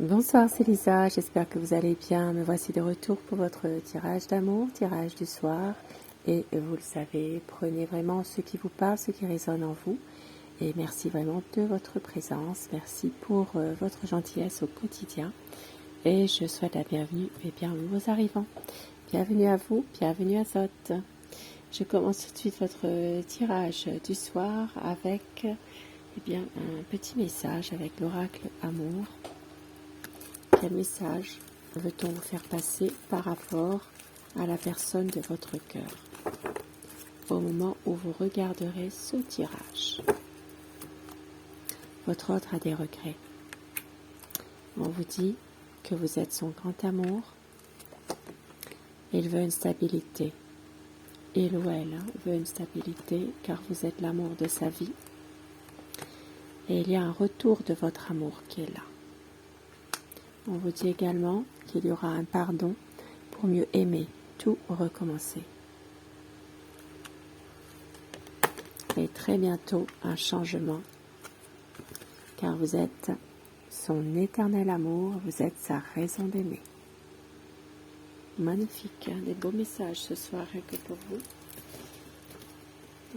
Bonsoir, c'est Lisa, j'espère que vous allez bien. Me voici de retour pour votre tirage d'amour, tirage du soir. Et vous le savez, prenez vraiment ce qui vous parle, ce qui résonne en vous. Et merci vraiment de votre présence. Merci pour votre gentillesse au quotidien. Et je souhaite la bienvenue aux nouveaux arrivants. Bienvenue à vous, bienvenue à Zot. Je commence tout de suite votre tirage du soir avec un petit message avec l'oracle Amour. Quel message veut-on vous faire passer par rapport à la personne de votre cœur au moment où vous regarderez ce tirage? Votre autre a des regrets. On vous dit que vous êtes son grand amour. Il veut une stabilité. Il ou elle veut une stabilité car vous êtes l'amour de sa vie. Et il y a un retour de votre amour qui est là. On vous dit également qu'il y aura un pardon pour mieux aimer, tout recommencer. Et très bientôt un changement, car vous êtes son éternel amour, vous êtes sa raison d'aimer. Magnifique, hein, des beaux messages ce soir rien que pour vous.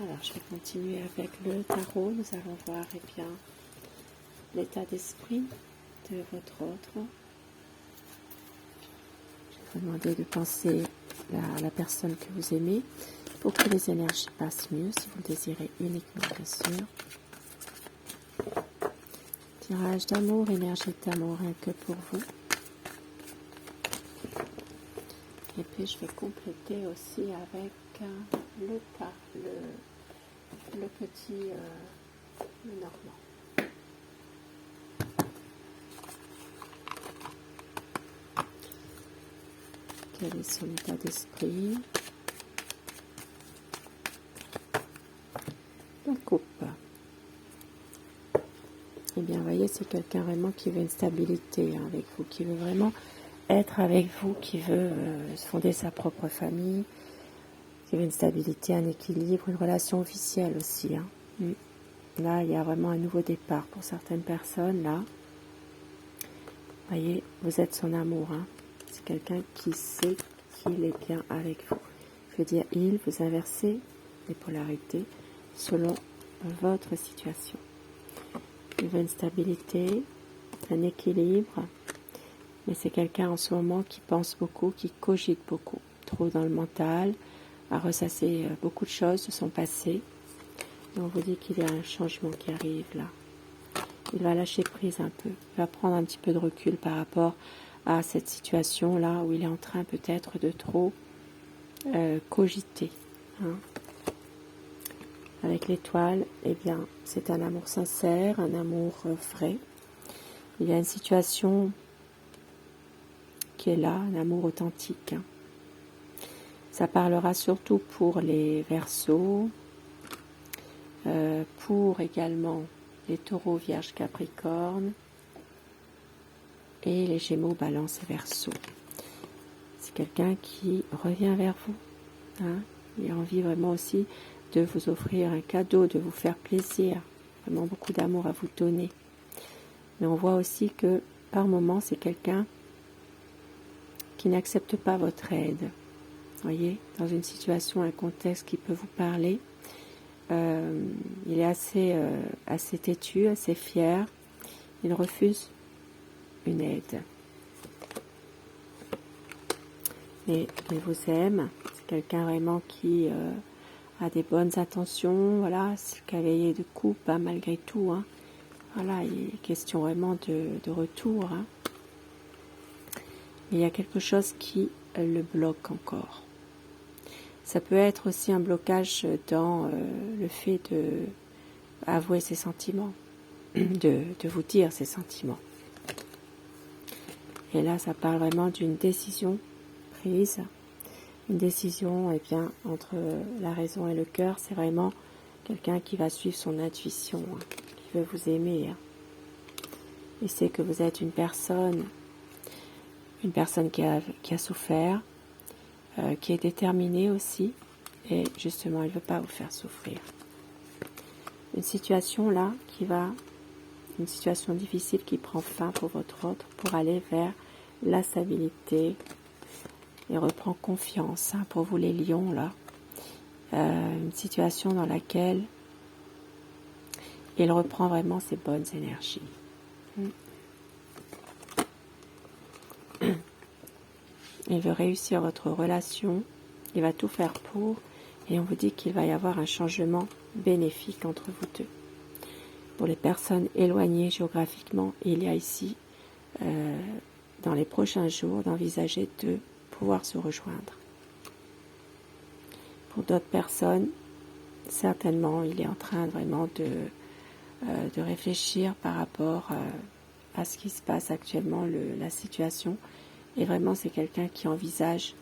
Alors je vais continuer avec le tarot, nous allons voir l'état d'esprit de votre autre. Je vais vous demander de penser à la personne que vous aimez pour que les énergies passent mieux, si vous le désirez uniquement, bien sûr. Tirage d'amour, énergie d'amour, rien que pour vous. Et puis je vais compléter aussi avec le petit le normand. Quel est son état d'esprit? La coupe. Eh bien, vous voyez, c'est quelqu'un vraiment qui veut une stabilité avec vous, qui veut vraiment être avec vous, qui veut fonder sa propre famille, qui veut une stabilité, un équilibre, une relation officielle aussi. Là, il y a vraiment un nouveau départ pour certaines personnes. Là, vous voyez, vous êtes son amour. C'est quelqu'un qui sait qu'il est bien avec vous. Je veux dire, vous inversez les polarités selon votre situation. Il veut une stabilité, un équilibre, mais c'est quelqu'un en ce moment qui pense beaucoup, qui cogite beaucoup, trop dans le mental, a ressassé beaucoup de choses de son passé. Et on vous dit qu'il y a un changement qui arrive là. Il va lâcher prise un peu, il va prendre un petit peu de recul par rapport à cette situation-là où il est en train peut-être de trop cogiter. Avec l'étoile, eh bien, c'est un amour sincère, un amour vrai. Il y a une situation qui est là, un amour authentique. Ça parlera surtout pour les Verseaux, pour également les Taureaux, Vierges, Capricornes et les Gémeaux, Balance et Verseaux. C'est quelqu'un qui revient vers vous. Il a envie vraiment aussi de vous offrir un cadeau, de vous faire plaisir. Vraiment beaucoup d'amour à vous donner. Mais on voit aussi que par moments, c'est quelqu'un qui n'accepte pas votre aide. Vous voyez, dans une situation, un contexte qui peut vous parler, il est assez têtu, assez fier. Il refuse une aide. Mais il vous aime. C'est quelqu'un vraiment qui a des bonnes intentions. Voilà, c'est le cavalier de coupe, malgré tout. Voilà, il est question vraiment de retour. Mais il y a quelque chose qui le bloque encore. Ça peut être aussi un blocage dans le fait de avouer ses sentiments, de vous dire ses sentiments. Et là, ça parle vraiment d'une décision prise, une décision entre la raison et le cœur. C'est vraiment quelqu'un qui va suivre son intuition, qui veut vous aimer. Il sait que vous êtes une personne qui a souffert, qui est déterminée aussi, et justement, il ne veut pas vous faire souffrir. Une situation là qui va une situation difficile qui prend fin pour votre autre pour aller vers la stabilité et reprend confiance, hein, pour vous les lions là. Une situation dans laquelle il reprend vraiment ses bonnes énergies. Il veut réussir votre relation, il va tout faire pour, et on vous dit qu'il va y avoir un changement bénéfique entre vous deux. Pour les personnes éloignées géographiquement, il y a ici, dans les prochains jours, d'envisager de pouvoir se rejoindre. Pour d'autres personnes, certainement, il est en train vraiment de réfléchir par rapport à ce qui se passe actuellement, la situation. Et vraiment, c'est quelqu'un qui envisage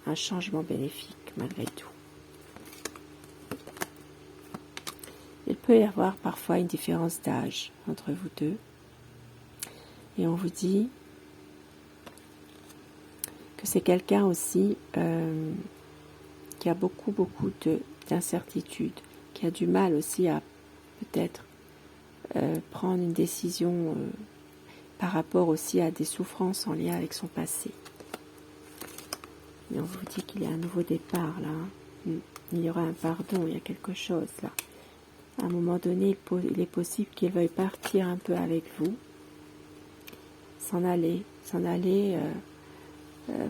un changement bénéfique, malgré tout. Il peut y avoir parfois une différence d'âge entre vous deux. Et on vous dit que c'est quelqu'un aussi qui a beaucoup d'incertitudes, qui a du mal aussi à peut-être prendre une décision par rapport aussi à des souffrances en lien avec son passé. Et on vous dit qu'il y a un nouveau départ là. Il y aura un pardon, il y a quelque chose là. À un moment donné, il est possible qu'il veuille partir un peu avec vous, s'en aller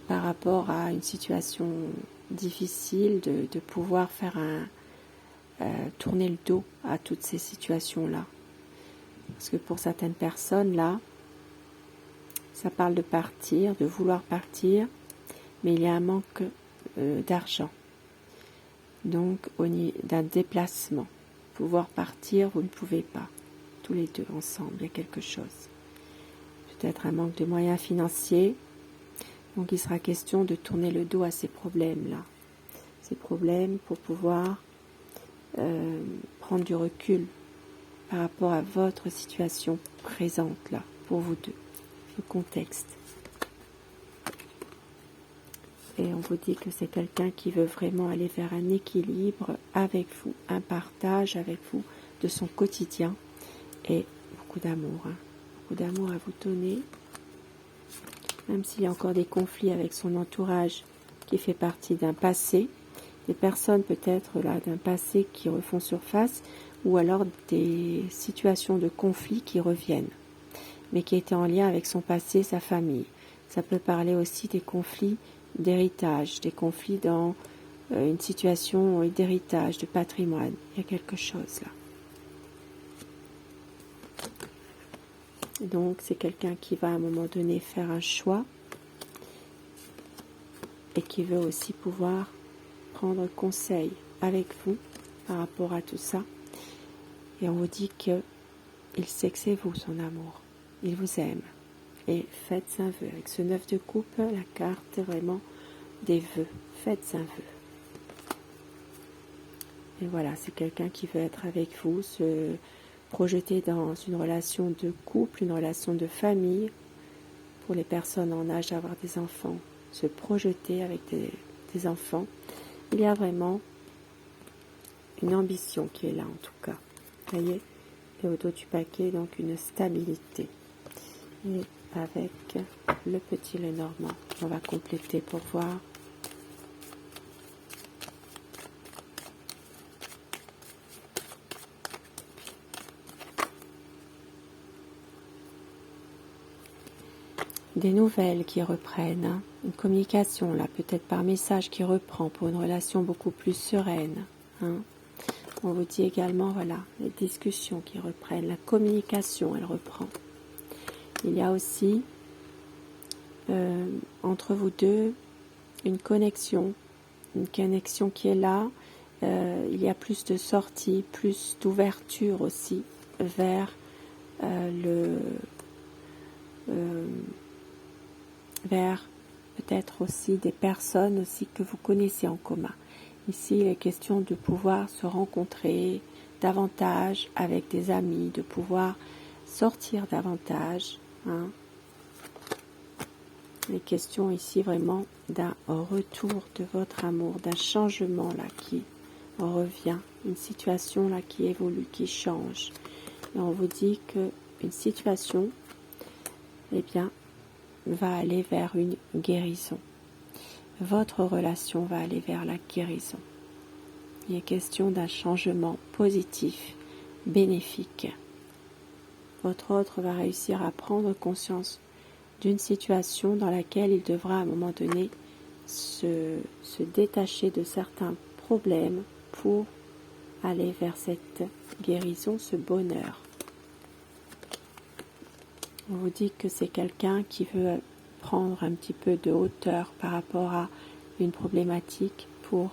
par rapport à une situation difficile, de pouvoir faire tourner le dos à toutes ces situations-là. Parce que pour certaines personnes, là, ça parle de partir, de vouloir partir, mais il y a un manque d'argent. Donc, d'un déplacement. Pouvoir partir, vous ne pouvez pas. Tous les deux ensemble, il y a quelque chose. Peut-être un manque de moyens financiers. Donc, il sera question de tourner le dos à ces problèmes-là. Ces problèmes pour pouvoir prendre du recul par rapport à votre situation présente, là, pour vous deux. Le contexte. Et on vous dit que c'est quelqu'un qui veut vraiment aller vers un équilibre avec vous, un partage avec vous de son quotidien et beaucoup d'amour. Hein. Beaucoup d'amour à vous donner. Même s'il y a encore des conflits avec son entourage qui fait partie d'un passé, des personnes peut-être là d'un passé qui refont surface ou alors des situations de conflit qui reviennent, mais qui étaient en lien avec son passé, sa famille. Ça peut parler aussi des conflits d'héritage, des conflits dans une situation d'héritage, de patrimoine. Il y a quelque chose là. Donc c'est quelqu'un qui va à un moment donné faire un choix et qui veut aussi pouvoir prendre conseil avec vous par rapport à tout ça. Et on vous dit qu'il sait que c'est vous son amour. Il vous aime. Et faites un vœu. Avec ce 9 de coupe, la carte vraiment des vœux. Faites un vœu. Et voilà, c'est quelqu'un qui veut être avec vous, se projeter dans une relation de couple, une relation de famille. Pour les personnes en âge d'avoir des enfants, se projeter avec des enfants. Il y a vraiment une ambition qui est là en tout cas. Vous voyez, et au dos du paquet, donc une stabilité. Et avec le petit Lenormand, on va compléter pour voir. Des nouvelles qui reprennent, hein. Une communication là, peut-être par message qui reprend pour une relation beaucoup plus sereine. Hein. On vous dit également, voilà, les discussions qui reprennent, la communication, elle reprend. Il y a aussi entre vous deux une connexion qui est là. Il y a plus de sorties, plus d'ouverture aussi vers vers peut-être aussi des personnes aussi que vous connaissez en commun. Ici, il est question de pouvoir se rencontrer davantage avec des amis, de pouvoir sortir davantage. Hein. Il est question ici vraiment d'un retour de votre amour, d'un changement là qui revient, une situation là qui évolue, qui change. Et on vous dit que une situation, eh bien, va aller vers une guérison. Votre relation va aller vers la guérison. Il est question d'un changement positif, bénéfique. Votre autre va réussir à prendre conscience d'une situation dans laquelle il devra à un moment donné se détacher de certains problèmes pour aller vers cette guérison, ce bonheur. On vous dit que c'est quelqu'un qui veut prendre un petit peu de hauteur par rapport à une problématique pour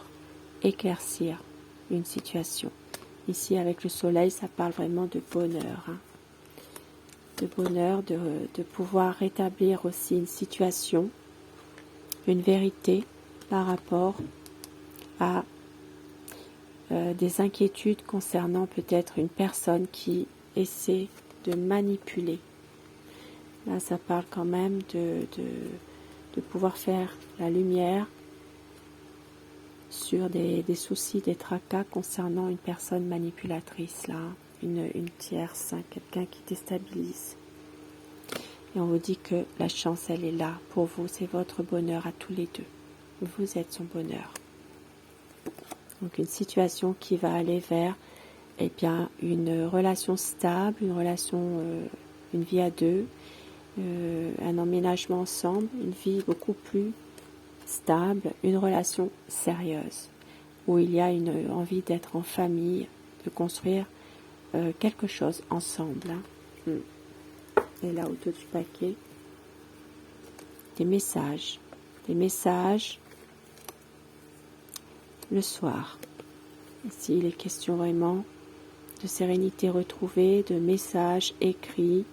éclaircir une situation. Ici, avec le soleil, ça parle vraiment de bonheur. De bonheur, de pouvoir rétablir aussi une situation, une vérité par rapport à des inquiétudes concernant peut-être une personne qui essaie de manipuler. Là, ça parle quand même de pouvoir faire la lumière sur des soucis, des tracas concernant une personne manipulatrice, là, une tierce, quelqu'un qui déstabilise. Et on vous dit que la chance, elle est là pour vous, c'est votre bonheur à tous les deux. Vous êtes son bonheur. Donc une situation qui va aller vers une relation stable, une relation, une vie à deux, un emménagement ensemble, une vie beaucoup plus stable, une relation sérieuse, où il y a une envie d'être en famille, de construire quelque chose ensemble. Et là, au dos du paquet, des messages le soir. Ici, il est question vraiment de sérénité retrouvée, de messages écrits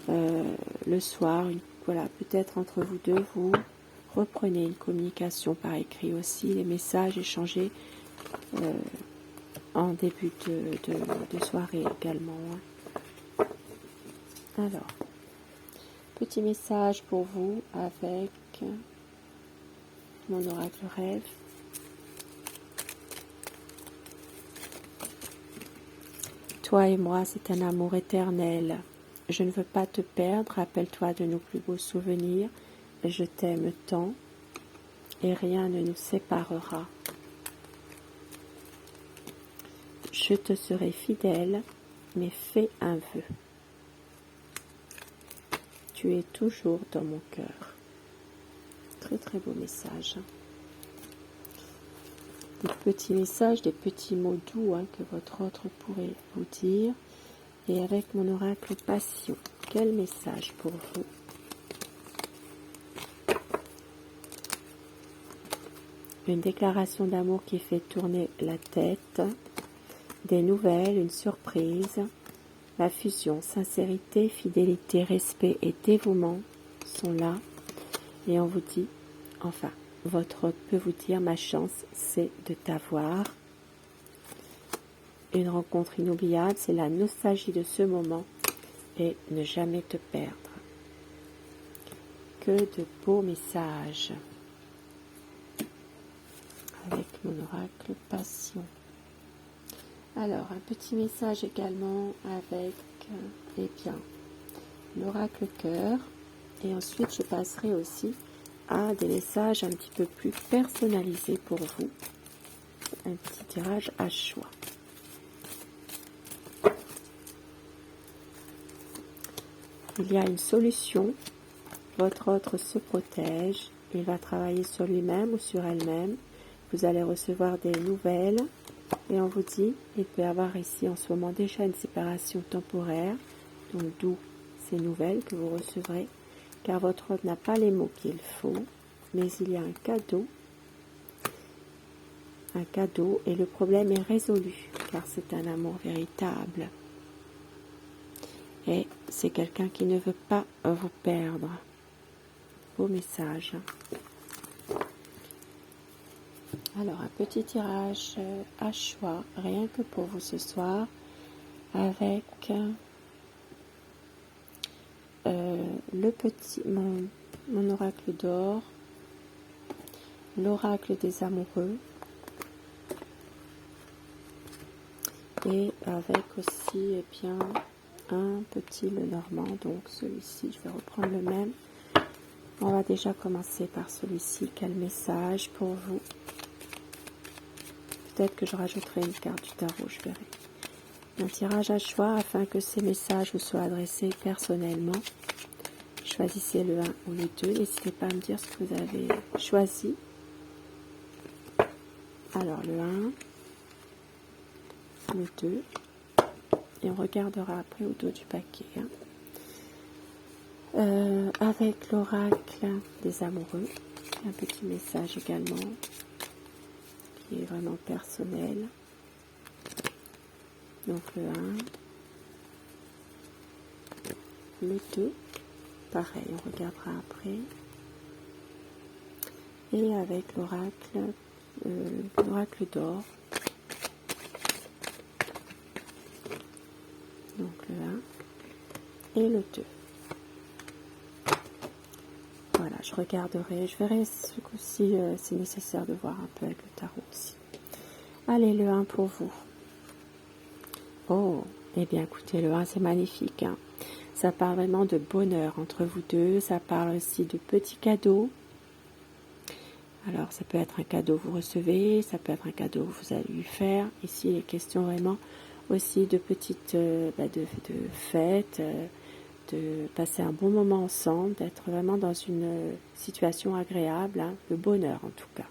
le soir. Voilà, peut-être entre vous deux, vous reprenez une communication par écrit aussi, les messages échangés en début de soirée également. Alors, petit message pour vous avec mon oracle rêve. Toi et moi, c'est un amour éternel. Je ne veux pas te perdre, rappelle-toi de nos plus beaux souvenirs. Je t'aime tant et rien ne nous séparera. Je te serai fidèle, mais fais un vœu. Tu es toujours dans mon cœur. Très très beau message. Des petits messages, des petits mots doux que votre autre pourrait vous dire. Et avec mon oracle passion, quel message pour vous? Une déclaration d'amour qui fait tourner la tête, des nouvelles, une surprise, la fusion, sincérité, fidélité, respect et dévouement sont là. Et on vous dit, enfin, votre hôte peut vous dire, ma chance, c'est de t'avoir. Une rencontre inoubliable, c'est la nostalgie de ce moment et ne jamais te perdre. Que de beaux messages avec mon oracle passion. Alors, un petit message également avec l'oracle cœur. Et ensuite, je passerai aussi à des messages un petit peu plus personnalisés pour vous. Un petit tirage à choix. Il y a une solution. Votre autre se protège. Il va travailler sur lui-même ou sur elle-même. Vous allez recevoir des nouvelles. Et on vous dit, il peut y avoir ici en ce moment déjà une séparation temporaire. Donc d'où ces nouvelles que vous recevrez. Car votre hôte n'a pas les mots qu'il faut. Mais il y a un cadeau. Un cadeau. Et le problème est résolu. Car c'est un amour véritable. Et c'est quelqu'un qui ne veut pas vous perdre. Beau message. Alors, un petit tirage à choix, rien que pour vous ce soir, avec mon oracle d'or, l'oracle des amoureux, et avec aussi un petit le normand, donc celui-ci, je vais reprendre le même. On va déjà commencer par celui-ci. Quel message pour vous? Peut-être que je rajouterai une carte du tarot, je verrai. Un tirage à choix afin que ces messages vous soient adressés personnellement. Choisissez le 1 ou le 2. N'hésitez pas à me dire ce que vous avez choisi. Alors le 1, le 2. Et on regardera après au dos du paquet. Avec l'oracle des amoureux. Un petit message également qui est vraiment personnel. Donc le 1, le 2, pareil, on regardera après. Et avec l'oracle d'or. Donc le 1 et le 2. Voilà, je regarderai, je verrai ce coup-ci c'est nécessaire de voir un peu avec le tarot aussi. Allez, le 1 pour vous. Oh, eh bien écoutez, le 1 c'est magnifique. Hein. Ça parle vraiment de bonheur entre vous deux. Ça parle aussi de petits cadeaux. Alors ça peut être un cadeau que vous recevez, ça peut être un cadeau que vous allez lui faire. Ici il est question vraiment aussi de petites de fêtes, de passer un bon moment ensemble, d'être vraiment dans une situation agréable, hein, le bonheur en tout cas.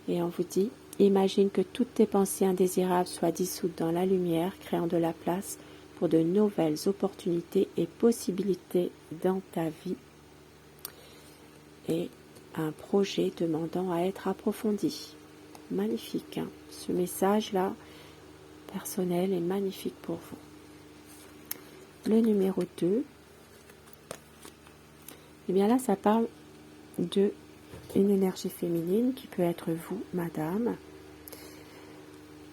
Et on vous dit, imagine que toutes tes pensées indésirables soient dissoutes dans la lumière, créant de la place pour de nouvelles opportunités et possibilités dans ta vie. Et un projet demandant à être approfondi. Magnifique, hein. Ce message-là, personnel, est magnifique pour vous. Le numéro 2, eh bien là, ça parle de une énergie féminine qui peut être vous, madame.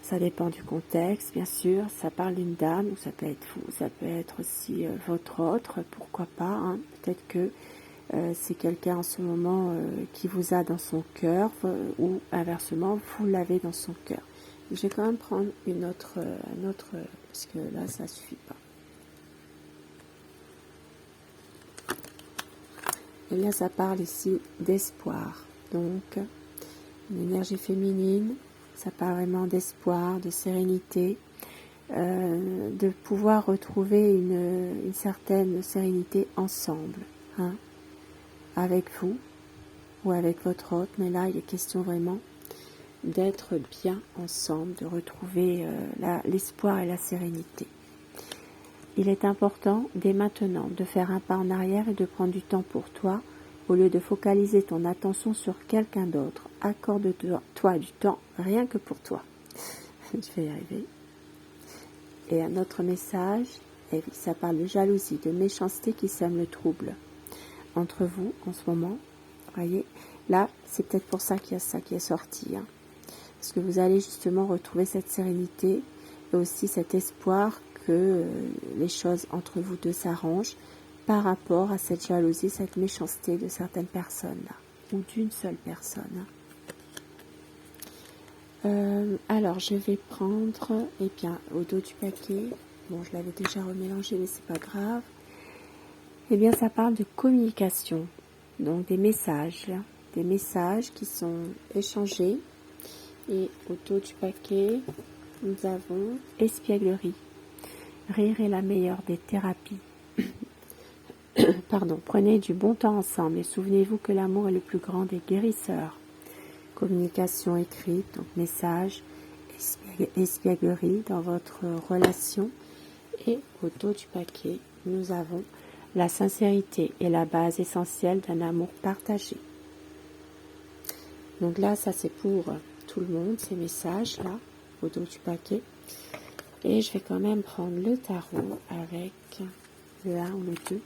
Ça dépend du contexte, bien sûr. Ça parle d'une dame, ou ça peut être vous, ça peut être aussi votre autre, pourquoi pas. Hein. Peut-être que c'est quelqu'un en ce moment qui vous a dans son cœur, ou inversement, vous l'avez dans son cœur. Je vais quand même prendre un autre, parce que là, ça ne suffit pas. Et bien, ça parle ici d'espoir. Donc, une énergie féminine, ça parle vraiment d'espoir, de sérénité, de pouvoir retrouver une certaine sérénité ensemble, hein, avec vous ou avec votre autre. Mais là, il est question vraiment d'être bien ensemble, de retrouver l'espoir et la sérénité. Il est important, dès maintenant, de faire un pas en arrière et de prendre du temps pour toi, au lieu de focaliser ton attention sur quelqu'un d'autre. Accorde-toi du temps, rien que pour toi. Je vais y arriver. Et un autre message, et ça parle de jalousie, de méchanceté qui sème le trouble entre vous en ce moment. Voyez, là, c'est peut-être pour ça qu'il y a ça qui est sorti. Hein. Parce que vous allez justement retrouver cette sérénité et aussi cet espoir que les choses entre vous deux s'arrangent par rapport à cette jalousie, cette méchanceté de certaines personnes là, ou d'une seule personne. Alors je vais prendre, eh bien, au dos du paquet, bon je l'avais déjà remélangé mais c'est pas grave, eh bien ça parle de communication, donc des messages qui sont échangés. Et au dos du paquet, nous avons espièglerie. Rire est la meilleure des thérapies. Pardon, prenez du bon temps ensemble et souvenez-vous que l'amour est le plus grand des guérisseurs. Communication écrite, donc message, espièglerie dans votre relation. Et au dos du paquet, nous avons la sincérité est la base essentielle d'un amour partagé. Donc là, ça c'est pour tout le monde, ces messages-là, au dos du paquet. Et je vais quand même prendre le tarot avec le 1 ou le 2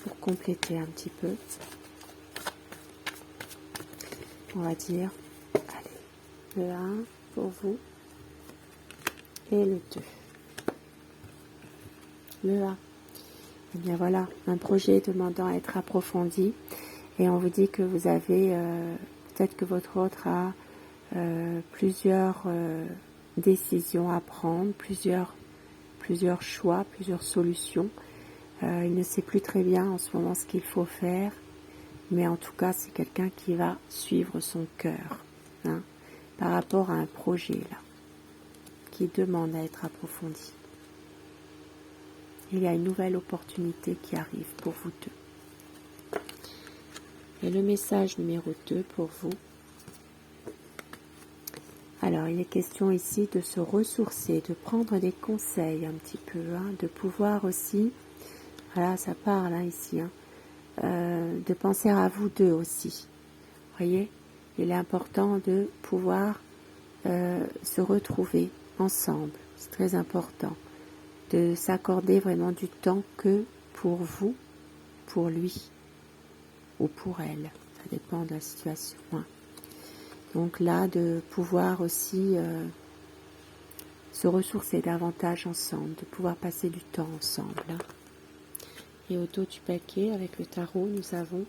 pour compléter un petit peu. On va dire, allez, le 1 pour vous et le 2. Le 1. Et bien voilà, un projet demandant à être approfondi. Et on vous dit que vous avez, peut-être que votre autre a plusieurs décisions à prendre, plusieurs plusieurs choix, plusieurs solutions. Il ne sait plus très bien en ce moment ce qu'il faut faire, mais en tout cas, c'est quelqu'un qui va suivre son cœur, hein, par rapport à un projet là, qui demande à être approfondi. Il y a une nouvelle opportunité qui arrive pour vous deux. Et le message numéro 2 pour vous. Alors, il est question ici de se ressourcer, de prendre des conseils un petit peu, hein, de pouvoir aussi, voilà, ça parle hein, ici, hein, de penser à vous deux aussi. Vous voyez, il est important de pouvoir se retrouver ensemble, c'est très important, de s'accorder vraiment du temps que pour vous, pour lui ou pour elle, ça dépend de la situation. Hein. Donc là, de pouvoir aussi se ressourcer davantage ensemble, de pouvoir passer du temps ensemble. Hein. Et au dos du paquet, avec le tarot, nous avons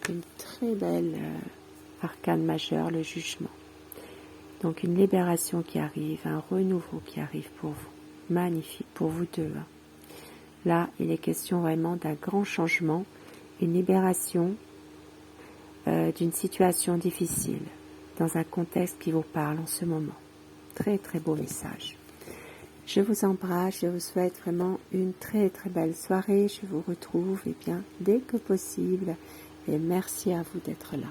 une très belle arcane majeure, le jugement. Donc une libération qui arrive, un renouveau qui arrive pour vous. Magnifique pour vous deux. Hein. Là, il est question vraiment d'un grand changement, une libération d'une situation difficile, dans un contexte qui vous parle en ce moment. Très très beau message. Je vous embrasse, je vous souhaite vraiment une très très belle soirée. Je vous retrouve dès que possible et merci à vous d'être là.